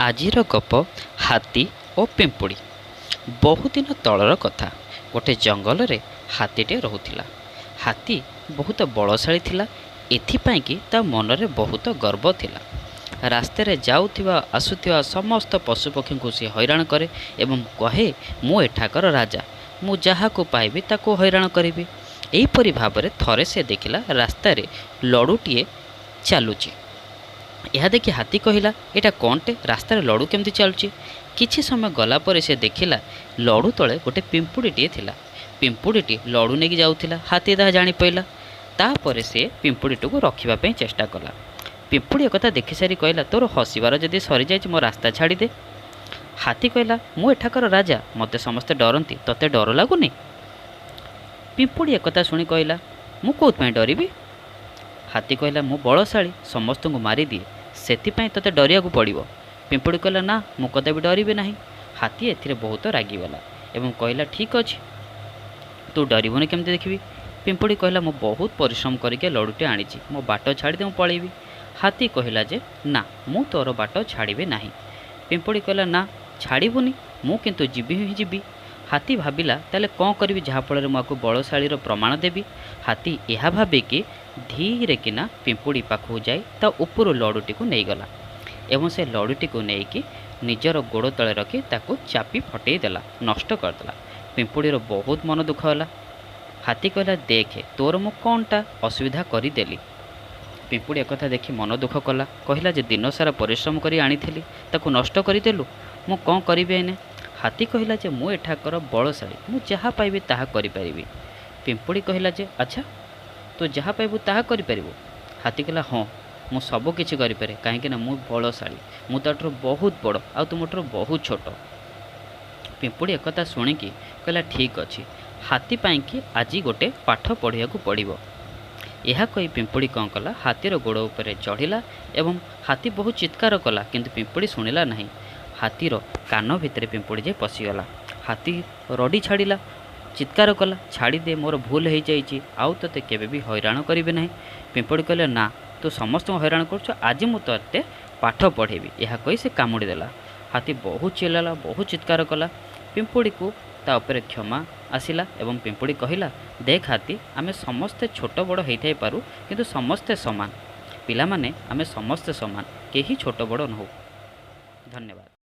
ଆଜିର ଗପ ହାତୀ ଓ ପିମ୍ପୁଡ଼ି। ବହୁଦିନ ତଳର କଥା। ଗୋଟେ ଜଙ୍ଗଲରେ ହାତୀଟିଏ ରହୁଥିଲା। ହାତୀ ବହୁତ ବଳଶାଳୀ ଥିଲା। ଏଥିପାଇଁ କି ତା ମନରେ ବହୁତ ଗର୍ବ ଥିଲା। ରାସ୍ତାରେ ଯାଉଥିବା ଆସୁଥିବା ସମସ୍ତ ପଶୁପକ୍ଷୀଙ୍କୁ ସେ ହଇରାଣ କରେ ଏବଂ କହେ, ମୁଁ ଏଠାକାର ରାଜା, ମୁଁ ଯାହାକୁ ପାଇବି ତାକୁ ହଇରାଣ କରିବି। ଏହିପରି ଭାବରେ ଥରେ ସେ ଦେଖିଲା ରାସ୍ତାରେ ଲଡ଼ୁଟିଏ ଚାଲୁଛି। ଏହା ଦେଖି ହାତୀ କହିଲା, ଏଇଟା କ'ଣଟେ, ରାସ୍ତାରେ ଲଡ଼ୁ କେମିତି ଚାଲୁଛି? କିଛି ସମୟ ଗଲା ପରେ ସେ ଦେଖିଲା ଲଡ଼ୁ ତଳେ ଗୋଟେ ପିମ୍ପୁଡ଼ିଟିଏ ଥିଲା। ପିମ୍ପୁଡ଼ିଟି ଲଡ଼ୁ ନେଇକି ଯାଉଥିଲା। ହାତୀ ତାହା ଜାଣିପାରିଲା। ତାପରେ ସେ ପିମ୍ପୁଡ଼ିଟିକୁ ରଖିବା ପାଇଁ ଚେଷ୍ଟା କଲା। ପିମ୍ପୁଡ଼ି ଏକଥା ଦେଖିସାରି କହିଲା, ତୋର ହସିବାର ଯଦି ସରିଯାଇଛି ମୋ ରାସ୍ତା ଛାଡ଼ିଦେ। ହାତୀ କହିଲା, ମୁଁ ଏଠାକାର ରାଜା, ମୋତେ ସମସ୍ତେ ଡରନ୍ତି, ତୋତେ ଡର ଲାଗୁନି? ପିମ୍ପୁଡ଼ି ଏକଥା ଶୁଣି କହିଲା, ମୁଁ କେଉଁଥିପାଇଁ ଡରିବି? ହାତୀ କହିଲା, ମୁଁ ବଳଶାଳୀ, ସମସ୍ତଙ୍କୁ ମାରିଦିଏ, ସେଥିପାଇଁ ତୋତେ ଡରିବାକୁ ପଡ଼ିବ। ପିମ୍ପୁଡ଼ି କହିଲା, ନା, ମୁଁ କଦାପି ଡରିବି ନାହିଁ। ହାତୀ ଏଥିରେ ବହୁତ ରାଗିଗଲା ଏବଂ କହିଲା, ଠିକ୍ ଅଛି, ତୁ ଡରିବୁନି କେମିତି ଦେଖିବି। ପିମ୍ପୁଡ଼ି କହିଲା, ମୁଁ ବହୁତ ପରିଶ୍ରମ କରିକି ଲଡ଼ୁଟି ଆଣିଛି, ମୋ ବାଟ ଛାଡ଼ିଦେ, ମୁଁ ପଳେଇବି। ହାତୀ କହିଲା ଯେ, ନା, ମୁଁ ତୋର ବାଟ ଛାଡ଼ିବି ନାହିଁ। ପିମ୍ପୁଡ଼ି କହିଲା, ନା, ଛାଡ଼ିବୁନି, ମୁଁ କିନ୍ତୁ ଯିବି ହିଁ ଯିବି। ହାତୀ ଭାବିଲା, ତାହେଲେ କ'ଣ କରିବି ଯାହାଫଳରେ ମୁଁ ଆକୁ ବଳଶାଳୀର ପ୍ରମାଣ ଦେବି। ହାତୀ ଏହା ଭାବିକି ଧୀରେ କିନା ପିମ୍ପୁଡ଼ି ପାଖକୁ ଯାଇ ତା ଉପରୁ ଲଡ଼ୁଟିକୁ ନେଇଗଲା ଏବଂ ସେ ଲଡ଼ୁଟିକୁ ନେଇକି ନିଜର ଗୋଡ଼ ତଳେ ରଖି ତାକୁ ଚାପି ଫଟେଇ ଦେଲା, ନଷ୍ଟ କରିଦେଲା। ପିମ୍ପୁଡ଼ିର ବହୁତ ମନ ଦୁଃଖ ହେଲା। ହାତୀ କହିଲା, ଦେଖେ, ତୋର ମୁଁ କ'ଣଟା ଅସୁବିଧା କରିଦେଲି। ପିମ୍ପୁଡ଼ି ଏକଥା ଦେଖି ମନ ଦୁଃଖ କଲା। କହିଲା ଯେ, ଦିନସାରା ପରିଶ୍ରମ କରି ଆଣିଥିଲି, ତାକୁ ନଷ୍ଟ କରିଦେଲୁ, ମୁଁ କ'ଣ କରିବି ଏଇନେ? ହାତୀ କହିଲା ଯେ, ମୁଁ ଏଠାକାର ବଳଶାଳୀ, ମୁଁ ଯାହା ପାଇବି ତାହା କରିପାରିବି। ପିମ୍ପୁଡ଼ି କହିଲା ଯେ, ଆଚ୍ଛା, ତୁ ଯାହା ପାଇବୁ ତାହା କରିପାରିବୁ? ହାତୀ କହିଲା, ହଁ, ମୁଁ ସବୁ କିଛି କରିପାରେ, କାହିଁକିନା ମୁଁ ବଳଶାଳୀ, ମୁଁ ତାଠାରୁ ବହୁତ ବଡ଼ ଆଉ ତୁମଠାରୁ ବହୁତ ଛୋଟ। ପିମ୍ପୁଡ଼ି ଏକଥା ଶୁଣିକି କହିଲା, ଠିକ୍ ଅଛି, ହାତୀ ପାଇଁକି ଆଜି ଗୋଟେ ପାଠ ପଢ଼ିବାକୁ ପଡ଼ିବ। ଏହା କହି ପିମ୍ପୁଡ଼ି କ'ଣ କଲା, ହାତୀର ଗୋଡ଼ ଉପରେ ଚଢ଼ିଲା ଏବଂ ହାତୀ ବହୁତ ଚିତ୍କାର କଲା, କିନ୍ତୁ ପିମ୍ପୁଡ଼ି ଶୁଣିଲା ନାହିଁ। ହାତୀର କାନ ଭିତରେ ପିମ୍ପୁଡ଼ି ଯାଇ ପଶିଗଲା। ହାତୀ ରଡ଼ି ଛାଡ଼ିଲା, ଚିତ୍କାର କଲା, ଛାଡ଼ିଦେ, ମୋର ଭୁଲ ହେଇଯାଇଛି, ଆଉ ତୋତେ କେବେ ବି ହଇରାଣ କରିବି ନାହିଁ। ପିମ୍ପୁଡ଼ି କହିଲା, ନା, ତୁ ସମସ୍ତଙ୍କୁ ହଇରାଣ କରୁଛୁ, ଆଜି ମୁଁ ତୋତେ ପାଠ ପଢ଼େଇବି। ଏହା କହି ସେ କାମୁଡ଼ି ଦେଲା। ହାତୀ ବହୁତ ଚିଲ୍ଲାଲା, ବହୁତ ଚିତ୍କାର କଲା। ପିମ୍ପୁଡ଼ିକୁ ତା ଉପରେ କ୍ଷମା ଆସିଲା ଏବଂ ପିମ୍ପୁଡ଼ି କହିଲା, ଦେଖ ହାତୀ, ଆମେ ସମସ୍ତେ ଛୋଟ ବଡ଼ ହେଇଥାଇପାରୁ, କିନ୍ତୁ ସମସ୍ତେ ସମାନ। ପିଲାମାନେ, ଆମେ ସମସ୍ତେ ସମାନ, କେହି ଛୋଟ ବଡ଼ ନହଉ। ଧନ୍ୟବାଦ।